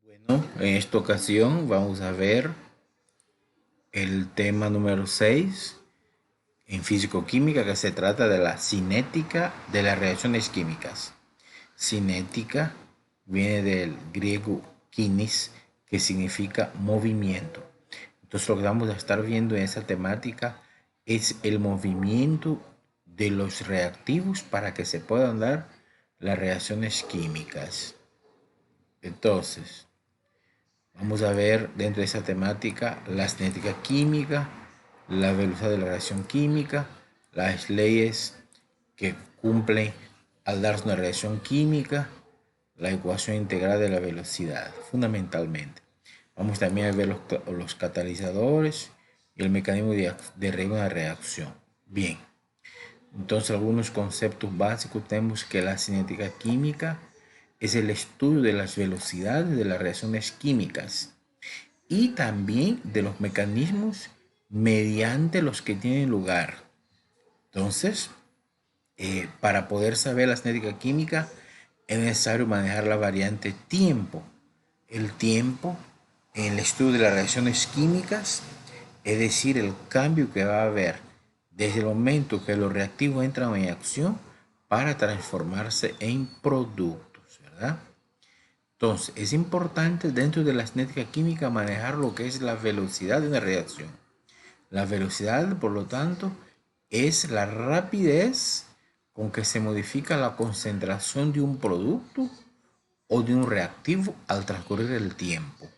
Bueno, en esta ocasión vamos a ver el tema número 6 en físico-química, que se trata de la cinética de las reacciones químicas. Cinética viene del griego kinis, que significa movimiento. Entonces lo que vamos a estar viendo en esa temática es el movimiento de los reactivos para que se puedan dar las reacciones químicas. Entonces, vamos a ver dentro de esa temática la cinética química, la velocidad de la reacción química, las leyes que cumplen al darse una reacción química, la ecuación integral de la velocidad, fundamentalmente. Vamos también a ver los catalizadores y el mecanismo de una reacción. Bien, entonces algunos conceptos básicos tenemos que la cinética química es el estudio de las velocidades de las reacciones químicas y también de los mecanismos mediante los que tienen lugar. Entonces, para poder saber la cinética química es necesario manejar la variante tiempo. El tiempo en el estudio de las reacciones químicas, es decir, el cambio que va a haber desde el momento que los reactivos entran en acción para transformarse en productos, ¿verdad? Entonces, es importante dentro de la cinética química manejar lo que es la velocidad de una reacción. La velocidad, por lo tanto, es la rapidez con que se modifica la concentración de un producto o de un reactivo al transcurrir el tiempo.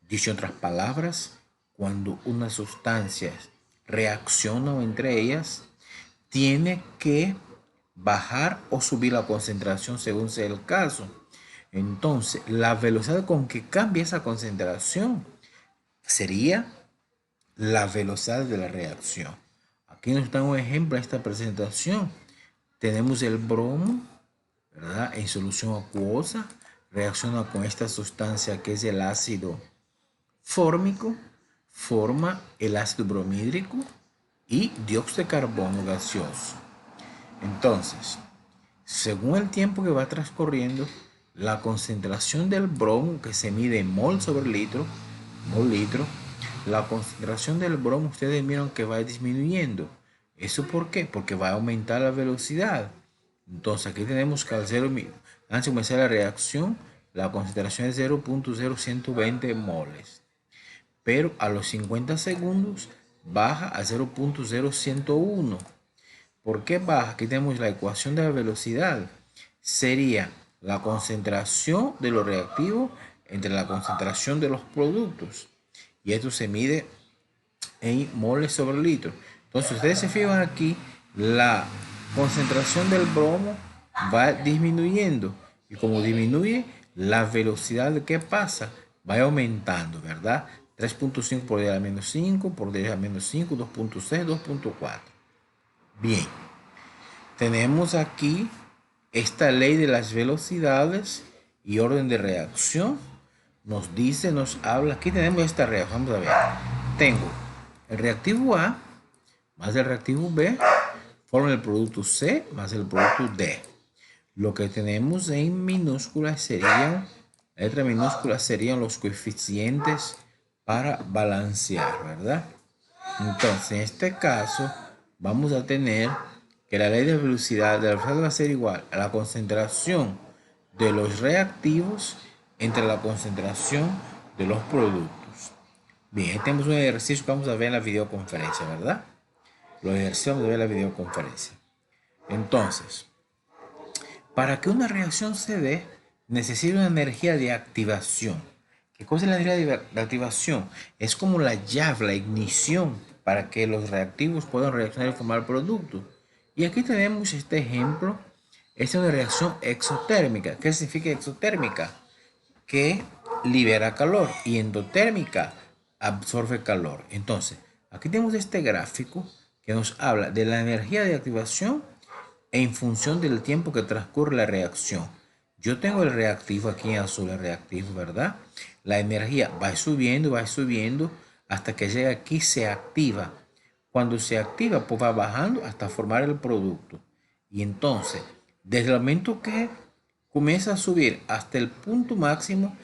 Dicho en otras palabras, cuando una sustancia reacciona entre ellas, tiene que bajar o subir la concentración según sea el caso. Entonces, la velocidad con que cambia esa concentración sería la velocidad de la reacción. Aquí nos da un ejemplo en esta presentación. Tenemos el bromo, ¿verdad? En solución acuosa, reacciona con esta sustancia que es el ácido fórmico, forma el ácido bromídrico y dióxido de carbono gaseoso. Entonces, según el tiempo que va transcurriendo, la concentración del bromo, que se mide en mol sobre litro, la concentración del bromo ustedes miran que va disminuyendo. ¿Eso por qué? Porque va a aumentar la velocidad. Entonces aquí tenemos que al 0, antes de comenzar la reacción, la concentración es 0.0120 moles. Pero a los 50 segundos baja a 0.0101. ¿Por qué baja? Aquí tenemos la ecuación de la velocidad. Sería la concentración de los reactivos entre la concentración de los productos. Y esto se mide en moles sobre litro. Entonces, ustedes se fijan aquí, la concentración del bromo va disminuyendo. Y como disminuye, la velocidad de qué pasa va aumentando, ¿verdad? 3.5 por 10 a la menos 5, por 10 a la menos 5, 2.6, 2.4. Bien, tenemos aquí esta ley de las velocidades y orden de reacción. Nos dice, nos habla, aquí tenemos esta reacción, vamos a ver. Tengo el reactivo A más el reactivo B forman el producto C más el producto D. Lo que tenemos en minúsculas serían, la letra minúscula serían los coeficientes para balancear, ¿verdad? Entonces, en este caso, vamos a tener que la ley de la velocidad va a ser igual a la concentración de los reactivos entre la concentración de los productos. Bien, ahí tenemos un ejercicio que vamos a ver en la videoconferencia, ¿verdad? Los ejercicios vamos a ver en la videoconferencia. Entonces, para que una reacción se dé, necesita una energía de activación. ¿Qué cosa es la energía de activación? Es como la llave, la ignición para que los reactivos puedan reaccionar y formar productos. Y aquí tenemos este ejemplo. Es una reacción exotérmica. ¿Qué significa exotérmica? Que libera calor, y endotérmica absorbe calor. Entonces, aquí tenemos este gráfico que nos habla de la energía de activación en función del tiempo que transcurre la reacción. Yo tengo el reactivo aquí en azul, el reactivo, ¿verdad? La energía va subiendo hasta que llega aquí, se activa. Cuando se activa, pues va bajando hasta formar el producto. Y entonces, desde el momento que comienza a subir hasta el punto máximo,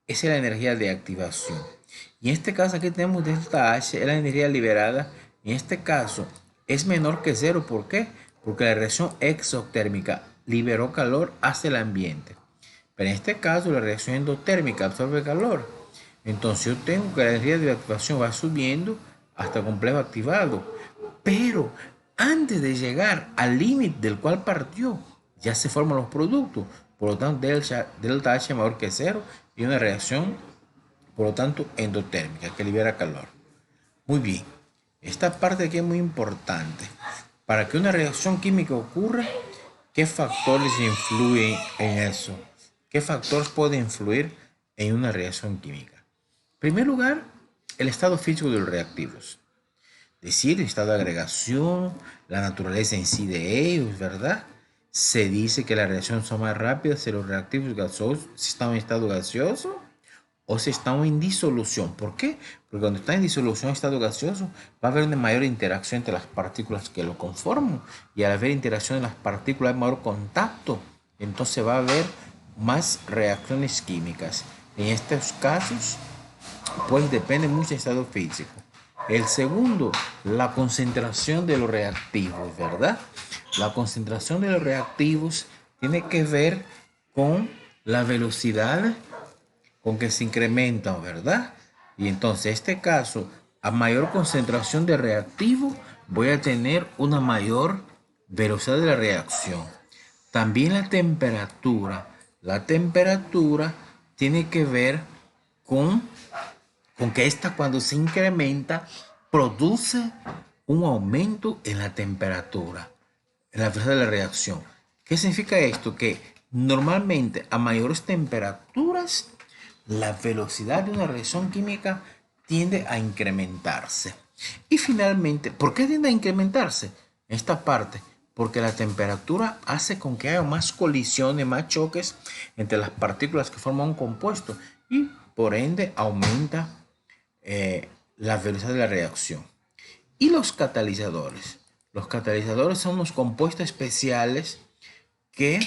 esa es la energía de activación. Y en este caso aquí tenemos delta H, es la energía liberada. En este caso es menor que cero. ¿Por qué? Porque la reacción exotérmica liberó calor hacia el ambiente. Pero en este caso la reacción endotérmica absorbe calor. Entonces yo tengo que la energía de activación va subiendo hasta el complejo activado. Pero antes de llegar al límite del cual partió, ya se forman los productos. Por lo tanto, delta H mayor que cero y una reacción, por lo tanto, endotérmica que libera calor. Muy bien. Esta parte aquí es muy importante. Para que una reacción química ocurra, ¿qué factores influyen en eso? ¿Qué factores pueden influir en una reacción química? En primer lugar, el estado físico de los reactivos. Es decir, el estado de agregación, la naturaleza en sí de ellos, ¿verdad? Se dice que las reacciones son más rápidas si los reactivos gaseosos, si están en estado gaseoso o si están en disolución. ¿Por qué? Porque cuando están en disolución, en estado gaseoso, va a haber una mayor interacción entre las partículas que lo conforman. Y al haber interacción en las partículas, hay mayor contacto. Entonces va a haber más reacciones químicas. En estos casos, pues depende mucho del estado físico. El segundo, la concentración de los reactivos, ¿verdad? La concentración de los reactivos tiene que ver con la velocidad con que se incrementan, ¿verdad? Y entonces, en este caso, a mayor concentración de reactivo, voy a tener una mayor velocidad de la reacción. También la temperatura. La temperatura tiene que ver con que esta cuando se incrementa produce un aumento en la temperatura, en la velocidad de la reacción. ¿Qué significa esto? Que normalmente a mayores temperaturas la velocidad de una reacción química tiende a incrementarse. Y finalmente, ¿por qué tiende a incrementarse? Esta parte, porque la temperatura hace con que haya más colisiones, más choques entre las partículas que forman un compuesto y por ende aumenta la velocidad de la reacción. Y los catalizadores. Los catalizadores son unos compuestos especiales que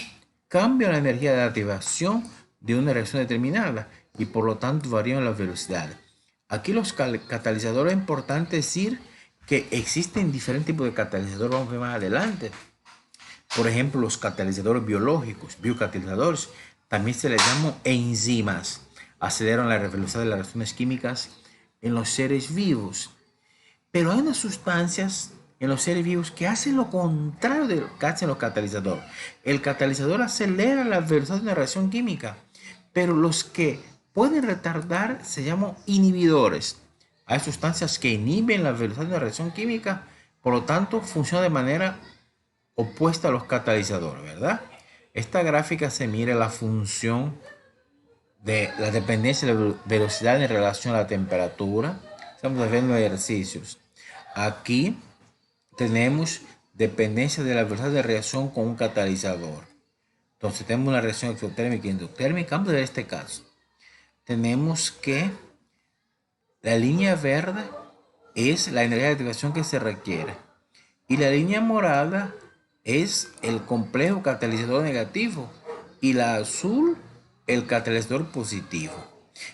cambian la energía de activación de una reacción determinada y por lo tanto varían la velocidad. Aquí los catalizadores es importante decir que existen diferentes tipos de catalizadores, vamos a ver más adelante. Por ejemplo, los catalizadores biológicos, biocatalizadores, también se les llama enzimas. Aceleran la velocidad de las reacciones químicas en los seres vivos. Pero hay unas sustancias en los seres vivos que hacen lo contrario de lo que hacen los catalizadores. El catalizador acelera la velocidad de una reacción química, pero los que pueden retardar se llaman inhibidores. Hay sustancias que inhiben la velocidad de una reacción química, por lo tanto funcionan de manera opuesta a los catalizadores, ¿verdad? Esta gráfica se mira la función de la dependencia de la velocidad en relación a la temperatura. Estamos viendo ejercicios. Aquí tenemos dependencia de la velocidad de reacción con un catalizador. Entonces tenemos una reacción exotérmica y endotérmica. Vamos a ver este caso. Tenemos que la línea verde es la energía de activación que se requiere. Y la línea morada es el complejo catalizador negativo. Y la azul, el catalizador positivo.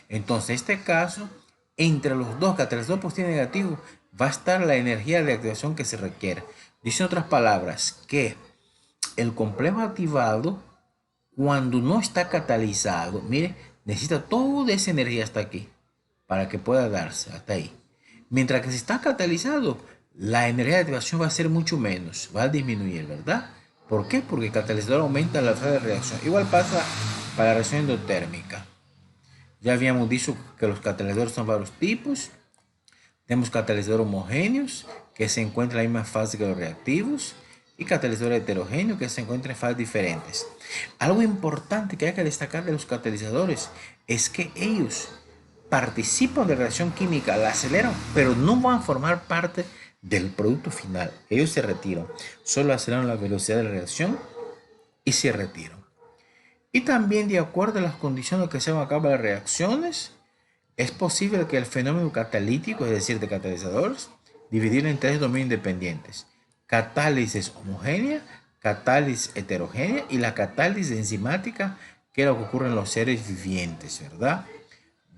Entonces, en este caso, entre los dos catalizador positivo y negativo, va a estar la energía de activación que se requiere. Dice en otras palabras que el complejo activado, cuando no está catalizado, mire, necesita toda esa energía hasta aquí para que pueda darse hasta ahí. Mientras que si está catalizado, la energía de activación va a ser mucho menos, va a disminuir, ¿verdad? ¿Por qué? Porque el catalizador aumenta la velocidad de reacción. Igual pasa para la reacción endotérmica. Ya habíamos dicho que los catalizadores son varios tipos. Tenemos catalizadores homogéneos que se encuentran en la misma fase que los reactivos y catalizadores heterogéneos que se encuentran en fases diferentes. Algo importante que hay que destacar de los catalizadores es que ellos participan de la reacción química, la aceleran, pero no van a formar parte del producto final. Ellos se retiran, solo aceleran la velocidad de la reacción y se retiran. Y también de acuerdo a las condiciones que se van a cabo las reacciones, es posible que el fenómeno catalítico, es decir, de catalizadores, dividirlo en tres dominios independientes: catálisis homogénea, catálisis heterogénea y la catálisis enzimática, que es lo que ocurre en los seres vivientes, ¿verdad?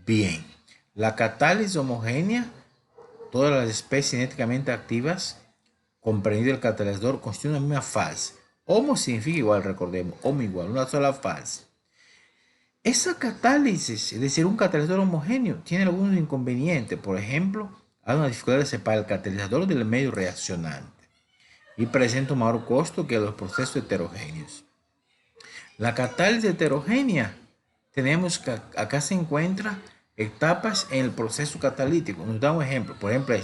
Bien, la catálisis homogénea, todas las especies cinéticamente activas, comprendido el catalizador, constituyen una misma fase. Homo significa igual, recordemos, homo igual, una sola fase. Esa catálisis, es decir, un catalizador homogéneo, tiene algunos inconvenientes. Por ejemplo, hay una dificultad de separar el catalizador del medio reaccionante y presenta un mayor costo que los procesos heterogéneos. La catálisis heterogénea, tenemos que acá se encuentra etapas en el proceso catalítico. Nos da un ejemplo, por ejemplo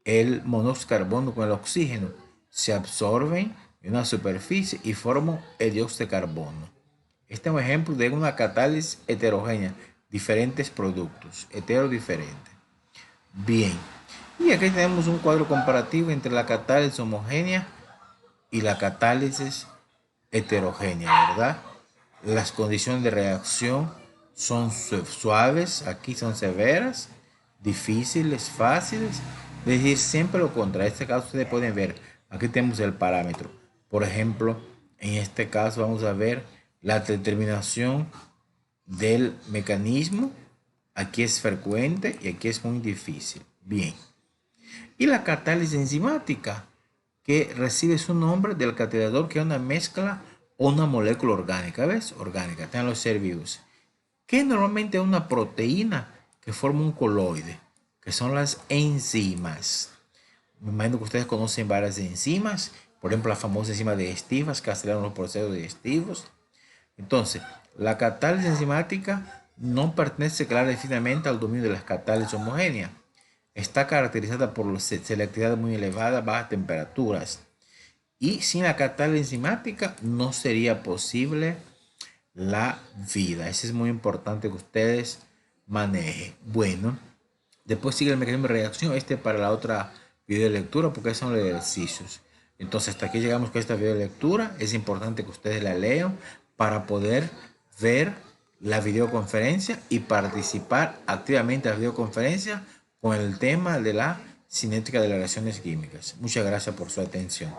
el monóxido de carbono con el oxígeno se absorben en una superficie y forman el dióxido de carbono. Este es un ejemplo de una catálisis heterogénea, diferentes productos, heterodiferentes. Bien, y aquí tenemos un cuadro comparativo entre la catálisis homogénea y la catálisis heterogénea, ¿verdad? Las condiciones de reacción son suaves, aquí son severas, difíciles, fáciles. Es decir, siempre lo contrario. En este caso ustedes pueden ver, aquí tenemos el parámetro. Por ejemplo, en este caso vamos a ver la determinación del mecanismo. Aquí es frecuente y aquí es muy difícil. Bien. Y la catálisis enzimática, que recibe su nombre del catalizador, que es una mezcla o una molécula orgánica, ¿ves? Orgánica, están los seres vivos, que normalmente es una proteína que forma un coloide, que son las enzimas. Me imagino que ustedes conocen varias enzimas, por ejemplo, la famosa enzima digestivas que aceleran los procesos digestivos. Entonces, la catálisis enzimática no pertenece clara y finamente al dominio de las catálisis homogéneas. Está caracterizada por selectividad muy elevada, bajas temperaturas. Y sin la catálisis enzimática no sería posible la vida. Eso es muy importante que ustedes manejen. Bueno, después sigue el mecanismo de reacción. Este para la otra video lectura porque son los ejercicios. Entonces hasta aquí llegamos con esta video lectura. Es importante que ustedes la lean para poder ver la videoconferencia y participar activamente en la videoconferencia con el tema de la cinética de las reacciones químicas. Muchas gracias por su atención.